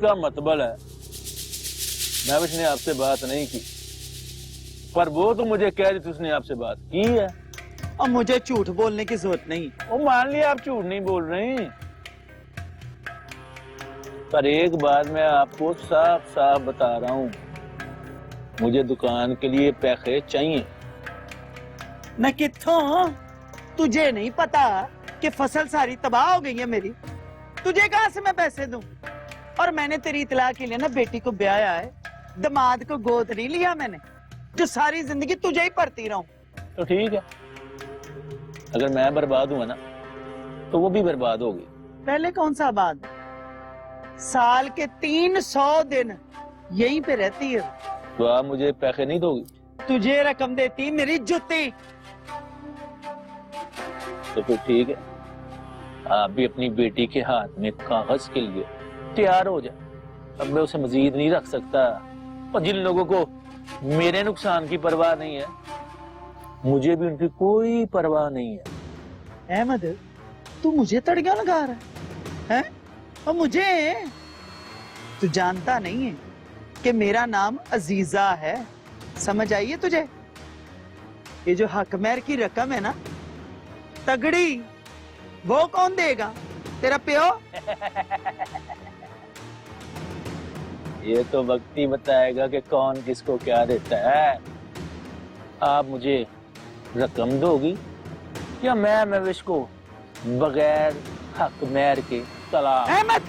इसका मतलब है महविश ने आपसे बात नहीं की, पर वो तो मुझे कह रही थी उसने आपसे बात की है। और मुझे झूठ बोलने की जरूरत नहीं। वो मान लिया आप झूठ नहीं बोल रही, पर एक बात मैं आपको साफ साफ बता रहा हूँ, मुझे दुकान के लिए पैसे चाहिए। मैं कित्थों? तुझे नहीं पता कि फसल सारी तबाह हो गई है मेरी? तुझे कहां से मैं पैसे दूं? और मैंने तेरी इतला के लिए ना बेटी को ब्याया है, दामाद को गोद नहीं लिया मैंने जो सारी जिंदगी तुझे ही पढ़ती रहूं। तो ठीक है, अगर मैं बर्बाद हुआ ना तो वो भी बर्बाद होगी। पहले कौन सा आबाद? साल के 300 दिन यहीं पे रहती है। तो आप मुझे पैसे नहीं दोगी? तुझे रकम देती मेरी जुत्ती। तो फिर ठीक है, आप भी अपनी बेटी के हाथ में कागज के लिए तैयार हो जाए। अब मैं उसे मजीद नहीं रख सकता, और जिन लोगों को मेरे नुकसान की परवाह नहीं है, मुझे भी उनकी कोई परवाह नहीं है। अहमद, तू मुझे तड़ियां लगा रहा है? और मुझे तू जानता नहीं है कि मेरा नाम अजीजा है। समझ आई है तुझे? ये जो हक महर की रकम है ना तगड़ी, वो कौन देगा? तेरा प्यो? ये तो वक्त ही बताएगा कि कौन किसको क्या देता है। आप मुझे रकम दोगी या मैं महविश को बगैर हक महर के तलाक? अहमद,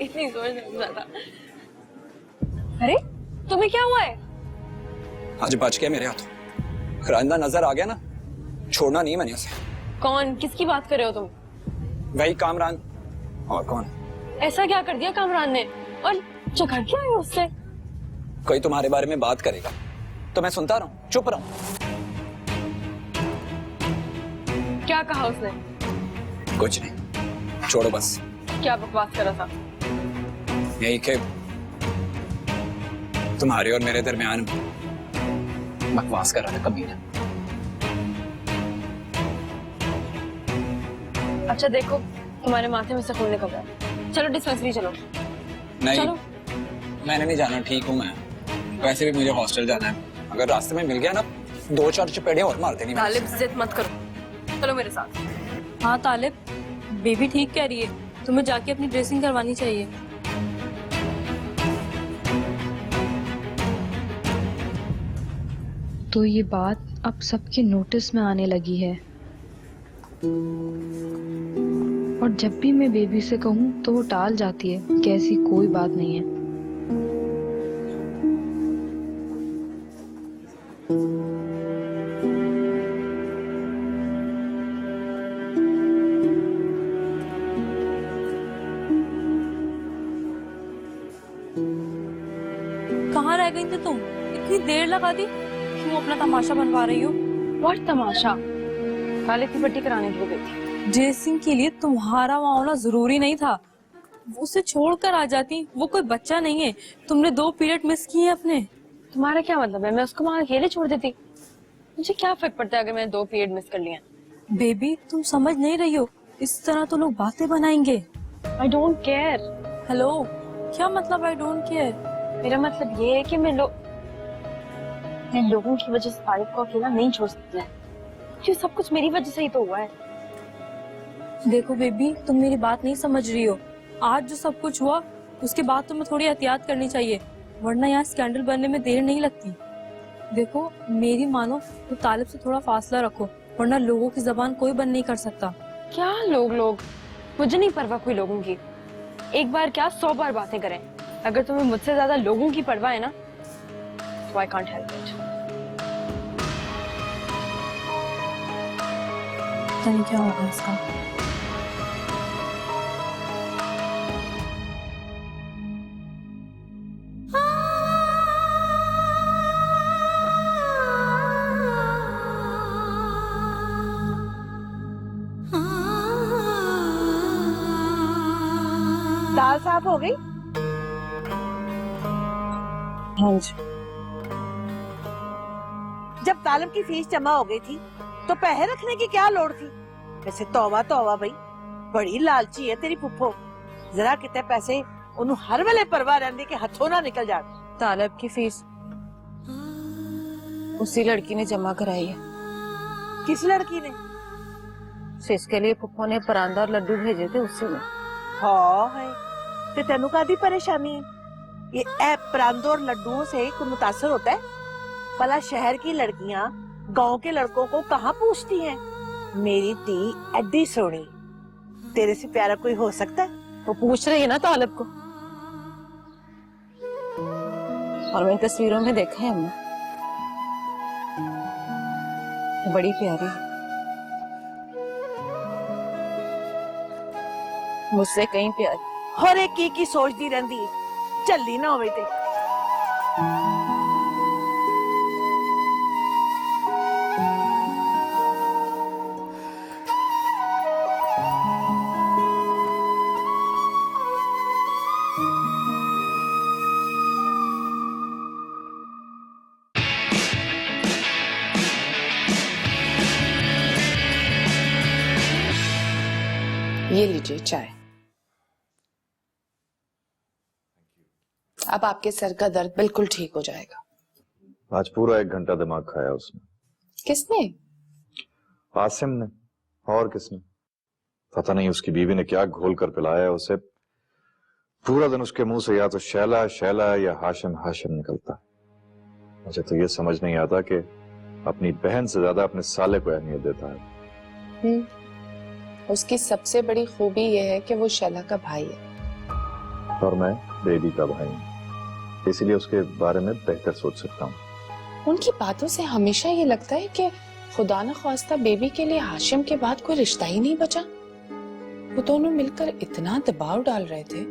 इतनी जोर से नहीं था। अरे तुम्हें क्या हुआ है? आज बच गया मेरे हाथों। रांदा नजर आ गया ना, छोड़ना नहीं मैंने उसे। कौन? किसकी बात कर रहे हो तुम? वही कामरान। और कौन? ऐसा क्या कर दिया कामरान ने? और झगड़ क्या है उससे? कोई तुम्हारे बारे में बात करेगा तो मैं सुनता रहूं, चुप रहूं? क्या कहा उसने? कुछ नहीं, छोड़ो बस। क्या बकवास कर रहा था? यही कि तुम्हारे और मेरे दरमियान बकवास कर रहा था कमीना। अच्छा देखो, तुम्हारे माथे में से खून निकल रहा है। चलो डिस्पेंसरी चलो। नहीं चलो। मैंने नहीं जाना, ठीक हूँ मैं। वैसे भी मुझे हॉस्टल जाना है, अगर रास्ते में मिल गया ना 2-4 चपेड़े और मार देनी। तालिब जिद मत करो, चलो मेरे साथ। हाँ तालिब, बेबी ठीक कह रही है, तुम्हें जाके अपनी ड्रेसिंग करवानी चाहिए। तो ये बात अब सबके नोटिस में आने लगी है, और जब भी मैं बेबी से कहूँ तो वो टाल जाती है कि ऐसी कोई बात नहीं है। कहाँ रह गई थी तुम? इतनी देर लगा दी। क्यों अपना तमाशा बनवा रही हो? व्हाट तमाशा? खालिद की पट्टी कराने के लिए गई थी। ड्रेसिंग के लिए तुम्हारा वहाँ होना जरूरी नहीं था, उसे छोड़कर आ जाती। वो कोई बच्चा नहीं है, तुमने 2 पीरियड मिस किए हैं अपने। तुम्हारा क्या मतलब है? मैं उसको वहाँ अकेले छोड़ देती? मुझे क्या फर्क पड़ता है अगर मैंने 2 पीरियड मिस कर लिए? बेबी तुम समझ नहीं रही हो, इस तरह तो लोग बातें बनाएंगे। I don't care. हेलो, क्या मतलब आई डोंट केयर? मेरा मतलब ये है कि मैं लोगों की वजह से तालिब को अकेला नहीं छोड़ सकती है, क्योंकि सब कुछ मेरी वजह से ही तो हुआ है। देखो बेबी, तुम मेरी बात नहीं समझ रही हो। आज जो सब कुछ हुआ उसके बाद तुम्हें थोड़ी एहतियात करनी चाहिए, वरना यहाँ स्कैंडल बनने में देर नहीं लगती। देखो मेरी मानो तो तालिब से थोड़ा फासला रखो, वरना लोगों की जबान कोई बंद नहीं कर सकता। क्या लोग? मुझे नहीं परवाह कोई लोगों की। एक बार क्या 100 बार बातें करें। अगर तुम्हें मुझसे ज्यादा लोगों की परवाह है ना, तो आई कांट हेल्प इट। पता नहीं क्या होगा इसका। दाल साफ हो गई? हाँ जी। जब तालिब की फीस जमा हो गई थी तो पैसे रखने की क्या लोड़ थी? वैसे तौबा तौबा भाई, बड़ी लालची है तेरी फुफ्फो। जरा कितने पैसे उन्हें हर वेले परवाह रहंदी के हथों ना निकल जाए। तालब की फीस उसी लड़की ने जमा कराई है। किस लड़की ने? इसके लिए फुप्पो ने परांदा और लड्डू भेजे थे उससे में। हाँ है ते तेनू कादी परेशानी है? ये ऐप परांदों और लड्डुओं से कोई मुतासर होता है? भला शहर की लड़कियां गांव के लड़कों को कहाँ पूछती हैं? मेरी दी एडी सोनी, तेरे से प्यारा कोई हो सकता है? वो पूछ रही है ना तालब को, और मैंने तस्वीरों में देखा है अम्मा, बड़ी प्यारी है, मुझसे कहीं प्यारी। हर एक की सोचती रहती चली ना होवे ते। ये लीजिए चाय। अब आपके सर का दर्द बिल्कुल ठीक हो जाएगा। आज पूरा 1 घंटा दिमाग खाया उसने। किसने? आसिम ने। और किसने? पता नहीं उसकी बीवी ने क्या घोल कर पिलाया है उसे। पूरा दिन उसके मुंह से या तो शैला शैला या हाशिम हाशिम निकलता है। मुझे तो ये समझ नहीं आता कि अपनी बहन से ज्यादा अपने साले को अहमियत देता है। उसकी सबसे बड़ी खूबी यह है कि वो शैला का भाई है और मैं बेबी का भाई हूँ, इसीलिए उसके बारे में बेहतर सोच सकता हूँ। उनकी बातों से हमेशा ये लगता है कि खुदा न ख्वास्ता बेबी के लिए हाशिम के बाद कोई रिश्ता ही नहीं बचा। वो दोनों मिलकर इतना दबाव डाल रहे थे,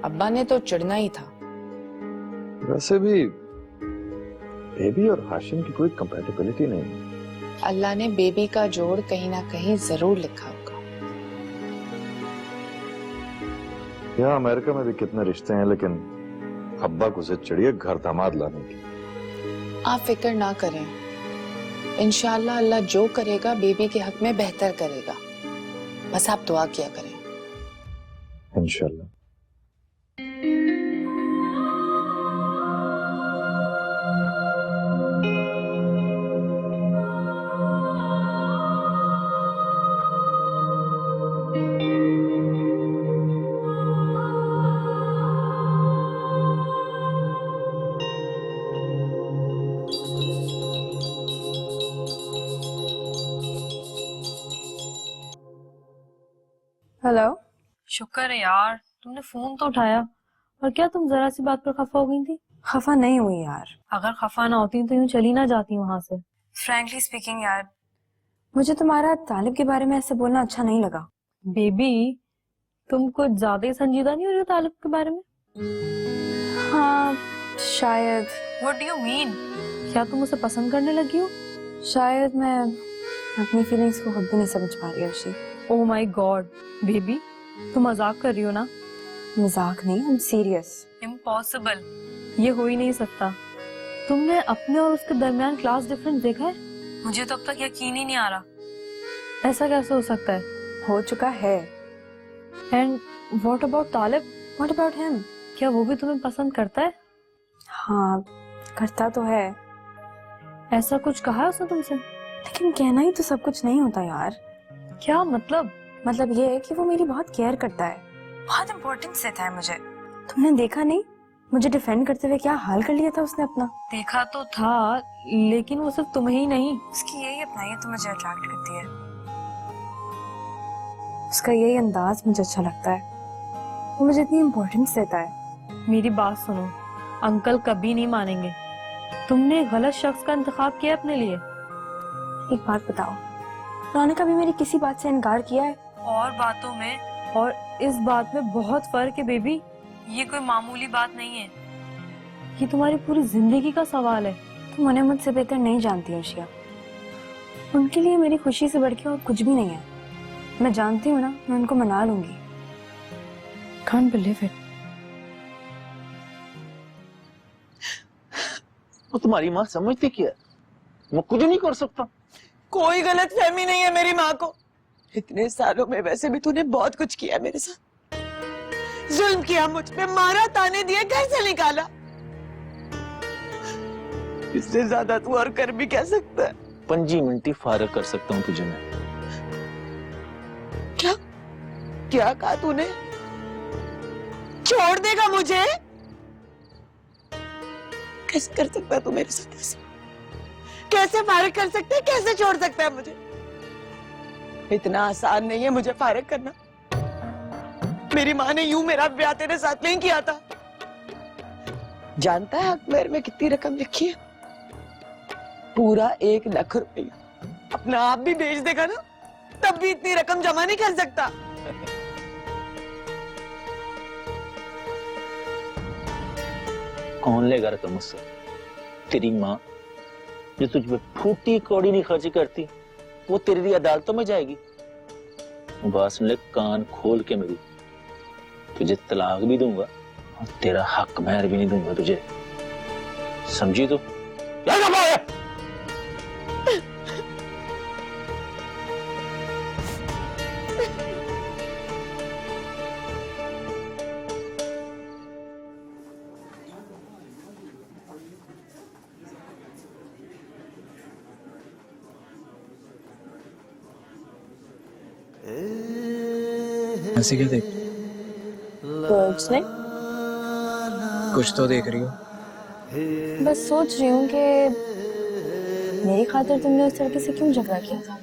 अब्बा ने तो चिढ़ना ही था। वैसे भी बेबी और हाशिम की कोई कंपैटिबिलिटी नहीं है। अल्लाह ने बेबी का जोड़ कहीं ना कहीं जरूर लिखा होगा। यहाँ अमेरिका में भी कितने रिश्ते हैं, लेकिन अब्बा को जिद चढ़ी है घर दामाद लाने की। आप फिक्र ना करें, इंशाअल्लाह अल्लाह जो करेगा बेबी के हक में बेहतर करेगा। बस आप दुआ किया करें। इंशाअल्लाह। हेलो। शुक्र है यार तुमने फोन तो उठाया। और क्या तुम जरा सी बात पर खफा हो गई थी? खफा नहीं हुई यार। अगर खफा ना होती तो यूं चली ना जाती वहां से। फ्रैंकली स्पीकिंग यार, मुझे तुम्हारा तालिब के बारे में ऐसे बोलना अच्छा नहीं लगा। बेबी तुम कुछ ज्यादा ही संजीदा नहीं हो रही हो तालिब के बारे में? हाँ शायद। What do you mean? क्या तुम उसे पसंद करने लगी हो? शायद मैं अपनी फीलिंग्स को खुद भी नहीं समझ पा रही Arshi. Oh my God baby, तुम मजाक कर रही हो ना? मजाक नहीं, आई एम सीरियस। इम्पॉसिबल, ये हो ही नहीं सकता। तुमने अपने और उसके दरमियान क्लास डिफरेंस देखा है? मुझे तो अब तक यकीन ही नहीं आ रहा। ऐसा कैसे हो सकता है? हो चुका है। And what about Talib? What about him? क्या वो भी तुम्हें पसंद करता है? हाँ करता तो है। ऐसा कुछ कहा है उसने तुमसे? लेकिन कहना ही तो सब कुछ नहीं होता यार। क्या मतलब? मतलब ये है कि वो मेरी बहुत केयर करता है, बहुत इम्पोर्टेंस देता है मुझे। तुमने देखा नहीं मुझे डिफेंड करते हुए क्या हाल कर लिया था उसने अपना? देखा तो था, लेकिन वो सिर्फ तुम्हें ही नहीं। उसकी यही अपनाइयत तो मुझे अट्रैक्ट करती है। उसका यही अंदाज मुझे अच्छा लगता है। वो मुझे इतनी इम्पोर्टेंस देता है। मेरी बात सुनो, अंकल कभी नहीं मानेंगे। तुमने गलत शख्स का इंतखाब किया अपने लिए। एक बात बताओ, उन्होंने कभी मेरी किसी बात से इनकार किया है? और बातों में और इस बात में बहुत फर्क है बेबी। ये कोई मामूली बात नहीं है, ये तुम्हारी पूरी जिंदगी का सवाल है। तुम उन्हें मुझसे बेहतर नहीं जानती अर्शिया। उनके लिए मेरी खुशी से बढ़ के और कुछ भी नहीं है। मैं जानती हूँ ना, मैं उनको मना लूंगी। can't believe it. वो तुम्हारी माँ समझती क्या है? मैं कुछ नहीं कर सकता। कोई गलत फहमी नहीं है मेरी माँ को। इतने सालों में वैसे भी तूने बहुत कुछ किया मेरे साथ। जुल्म किया मुझ पे, मारा, ताने दिए, घर से निकाला। इससे ज्यादा तू और कर भी क्या सकता है? 5 मिनट ही फारग कर सकता हूँ तुझे मैं। क्या क्या कहा तूने? छोड़ देगा मुझे? कैसे कर सकता है तू मेरे साथ ऐसे? कैसे फारग कर सकता है? कैसे छोड़ सकता है मुझे? इतना आसान नहीं है मुझे फारग करना। मेरी माँ ने यूं मेरा ब्याह तेरे साथ नहीं किया था। जानता है अकबर में कितनी रकम लिखी है? पूरा 1 लाख रुपया। अपना आप भी बेच देगा ना, तब भी इतनी रकम जमा नहीं कर सकता। कौन लेगा रकम मुझसे? तेरी माँ जो तुझ पे फूटी कौड़ी नहीं खर्च करती, वो तेरे लिए अदालतों में जाएगी। बात सुन ले कान खोल के मेरी, तुझे तलाक भी दूंगा और तेरा हक महर भी नहीं दूंगा तुझे, समझी तू? ऐसे क्या देख? कुछ नहीं, कुछ तो देख रही हो। बस सोच रही हूँ कि मेरी खातिर तुमने उस लड़के से क्यों झगड़ा किया था।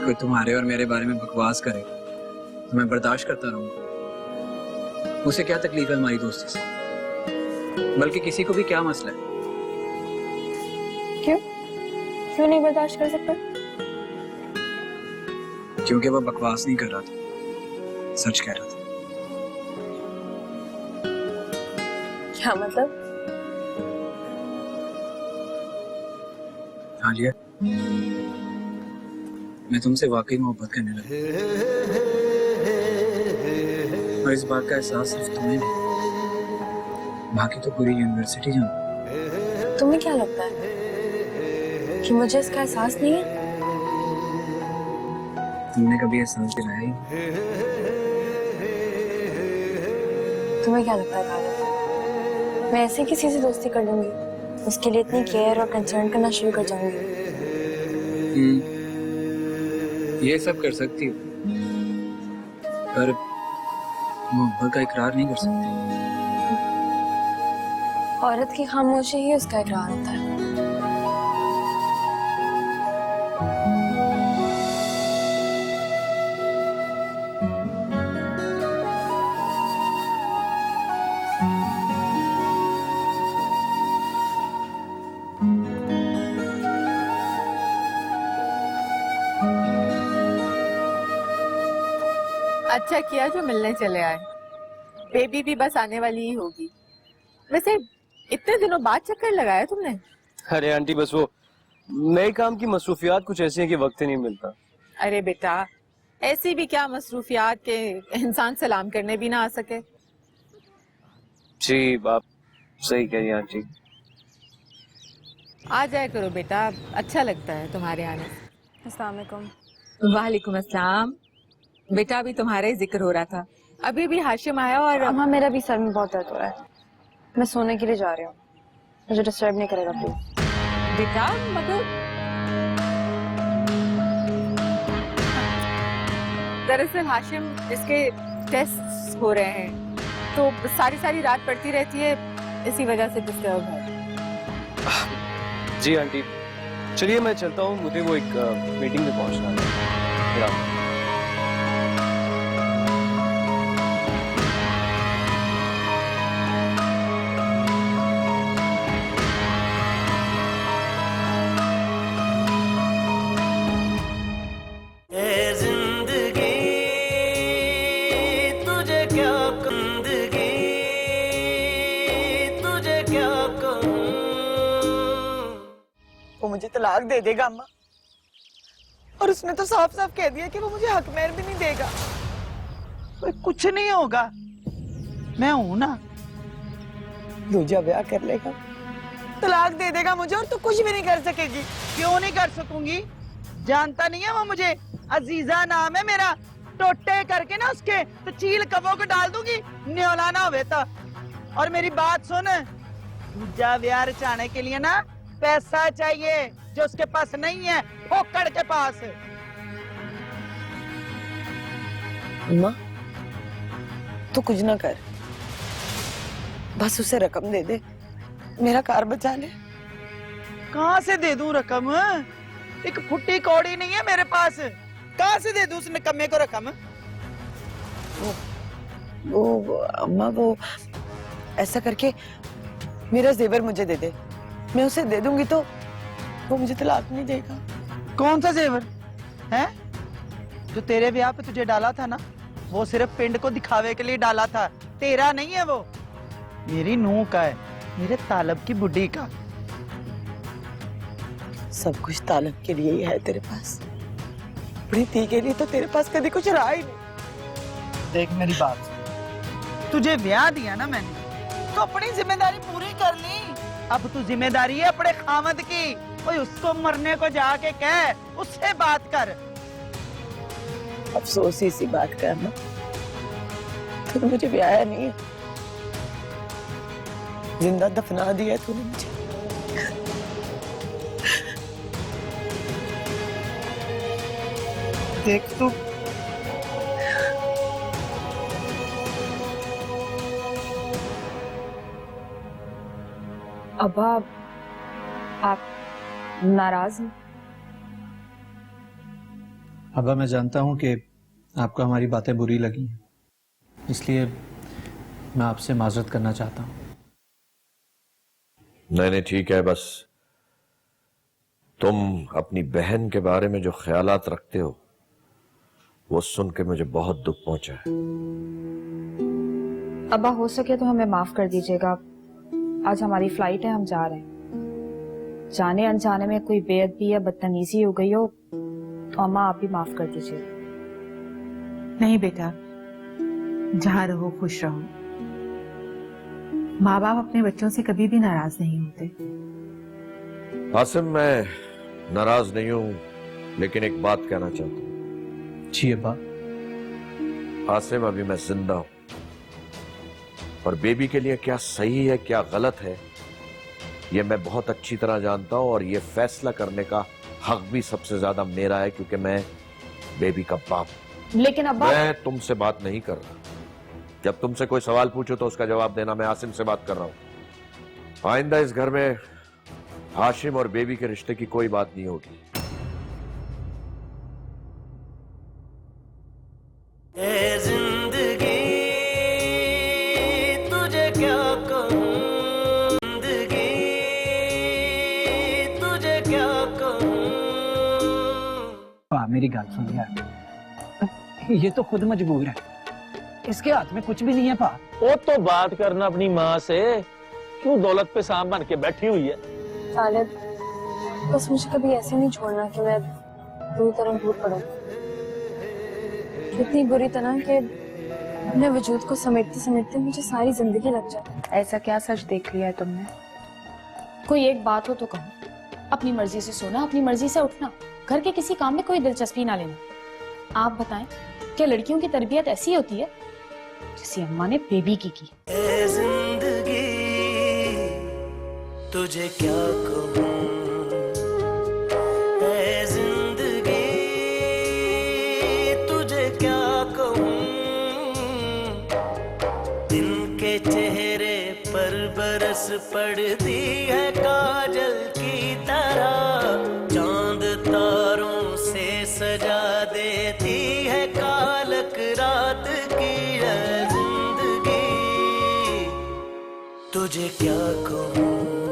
कोई तुम्हारे और मेरे बारे में बकवास करे तो मैं बर्दाश्त करता रहूंगा। उसे क्या तकलीफ है हमारी दोस्ती से? बल्कि किसी को भी क्या मसला है? क्यों नहीं बर्दाश्त कर सकते? क्योंकि वो बकवास नहीं कर रहा था, सच कह रहा था। क्या मतलब? हाँ जी, मैं तुमसे वाकई मोहब्बत करने लगा और इस बात का एहसास सिर्फ तुम्हें नहीं, बाकी तो पूरी यूनिवर्सिटी जानती। तुम्हें क्या लगता है कि मुझे इसका एहसास नहीं है? तुमने कभी एहसास दिलाया ही? तुम्हें क्या लगता है काला? मैं ऐसे किसी से दोस्ती कर लूंगी, उसके लिए इतनी केयर और कंसर्न करना शुरू कर जाऊंगी। ये सब कर सकती हो, पर मोहब्बत का इकरार नहीं कर सकती। औरत की खामोशी ही उसका इकरार होता है। अच्छा किया जो मिलने चले आए। बेबी भी बस आने वाली ही होगी। वैसे इतने दिनों बाद चक्कर लगाया तुमने? अरे आंटी बस वो नए काम की मसरूफियात कुछ ऐसी हैं कि वक्त ही नहीं मिलता। अरे बेटा, ऐसी भी क्या मसरूफियात के इंसान सलाम करने भी ना आ सके। जी आप सही कह रही हैं आंटी। आ जाया करो बेटा, अच्छा लगता है तुम्हारे आने से। अस्सलाम वालेकुम। वालेकुम अस्सलाम। बेटा अभी तुम्हारा ही जिक्र हो रहा था, अभी भी हाशिम आया और अम्मा मेरा भी सर में बहुत दर्द हो रहा है, मैं सोने के लिए जा रही हूँ, मुझे डिस्टर्ब नहीं करेगा प्लीज। बेटा मगर दरअसल हाशिम इसके टेस्ट हो रहे हैं तो सारी सारी रात पढ़ती रहती है, इसी वजह से डिस्टर्ब है। जी आंटी चलिए मैं चलता हूँ, मुझे वो एक मीटिंग में पहुंचना है। वो मुझे तलाक दे देगा अम्मा, और उसने तो साफ साफ कह दिया कि वो मुझे हक महर भी नहीं देगा। कुछ नहीं होगा, मैं हूं ना। दूजा ब्याह कर लेगा, तलाक दे देगा मुझे और तू कुछ भी नहीं कर सकेगी। क्यों नहीं कर सकूंगी? जानता नहीं है वो मुझे? अजीजा नाम है मेरा। टोटे करके ना उसके तो चील कबों को डाल दूंगी, न्योला ना होवे तो। और मेरी बात सुन, दूजा ब्याह रचाने के लिए ना पैसा चाहिए, जो उसके पास नहीं है, फोकड़ के पास। अम्मा, तू कुछ ना कर, बस उसे रकम दे दे, मेरा कार बचा ले। कहाँ से दे दूं रकम? एक फुट्टी कौड़ी नहीं है मेरे पास, कहाँ से दे दूं उस निकम्मे को रकम? वो अम्मा, वो ऐसा करके मेरा जेवर मुझे दे दे, मैं उसे दे दूंगी तो वो मुझे तलाक नहीं देगा। कौन सा जेवर है? जो तेरे ब्याह पे तुझे डाला था ना, वो सिर्फ पिंड को दिखावे के लिए डाला था, तेरा नहीं है वो। मेरी नूह का है, मेरे तालब की बुड्ढी का। सब कुछ तालब के लिए ही है तेरे पास, अपनी धी के लिए तो तेरे पास कभी कुछ रहा ही नहीं। देख मेरी बात, तुझे ब्याह दिया ना मैंने, तो अपनी जिम्मेदारी पूरी कर ली। अब तू जिम्मेदारी है अपने खामद की। ओए उसको मरने को जाके कह, उससे बात कर। अफसोस ही सी बात करना, तूने मुझे ब्याया नहीं है, जिंदा दफना दिया तूने मुझे। देख तू, अब्बा, आप नाराज हैं? अब्बा, मैं जानता हूँ कि आपको हमारी बातें बुरी लगी हैं, इसलिए मैं आपसे माजरत करना चाहता हूँ। नहीं ठीक है, बस तुम अपनी बहन के बारे में जो ख्यालात रखते हो वो सुन के मुझे बहुत दुख पहुंचा है। अब्बा, हो सके तो हमें माफ कर दीजिएगा, आज हमारी फ्लाइट है, हम जा रहे हैं। जाने अनजाने में कोई बेअदबी या बदतमीजी हो गई हो तो अम्मा आप भी माफ कर दीजिए। नहीं बेटा, जहाँ रहो खुश रहो। माँ बाप अपने बच्चों से कभी भी नाराज नहीं होते। हासिम, मैं नाराज नहीं हूं, लेकिन एक बात कहना चाहता हूं। जी अब्बा। हासिम, अभी मैं जिंदा हूं और बेबी के लिए क्या सही है क्या गलत है ये मैं बहुत अच्छी तरह जानता हूं, और ये फैसला करने का हक भी सबसे ज्यादा मेरा है, क्योंकि मैं बेबी का बाप। लेकिन अब्बा, मैं तुमसे बात नहीं कर रहा। जब तुमसे कोई सवाल पूछो तो उसका जवाब देना। मैं हासिम से बात कर रहा हूं। आइंदा इस घर में हाशिम और बेबी के रिश्ते की कोई बात नहीं होगी। जिंदगी तुझे क्या कहूं, जिंदगी तुझे क्या कहूं। मेरी गाल सुन यार, ये तो खुद मजबूर है, इसके हाथ में कुछ भी नहीं है। वो तो बात करना अपनी माँ से, क्यों दौलत पे सांप बन के बैठी हुई है? तालिब, बस मुझे कभी ऐसे नहीं छोड़ना कि मैं पूरी तरह टूट पड़ूं। इतनी बुरी तरह कि अपने वजूद को समेटते समेटते मुझे सारी जिंदगी लग जाए। ऐसा क्या सच देख लिया है तुमने? कोई एक बात हो तो कहो। अपनी मर्जी से सोना, अपनी मर्जी से उठना, घर के किसी काम में कोई दिलचस्पी ना लेना। आप बताएं, क्या लड़कियों की तरबियत ऐसी होती है जैसी अम्मा ने बेबी की? जिंदगी तुझे क्या कहूं, जिंदगी तुझे क्या कहूं। दिन के चेहरे पर बरस पड़ती है काजल की तरह, चांद तारों से सजा देती है कालक रात की। जिंदगी तुझे क्या कहूं।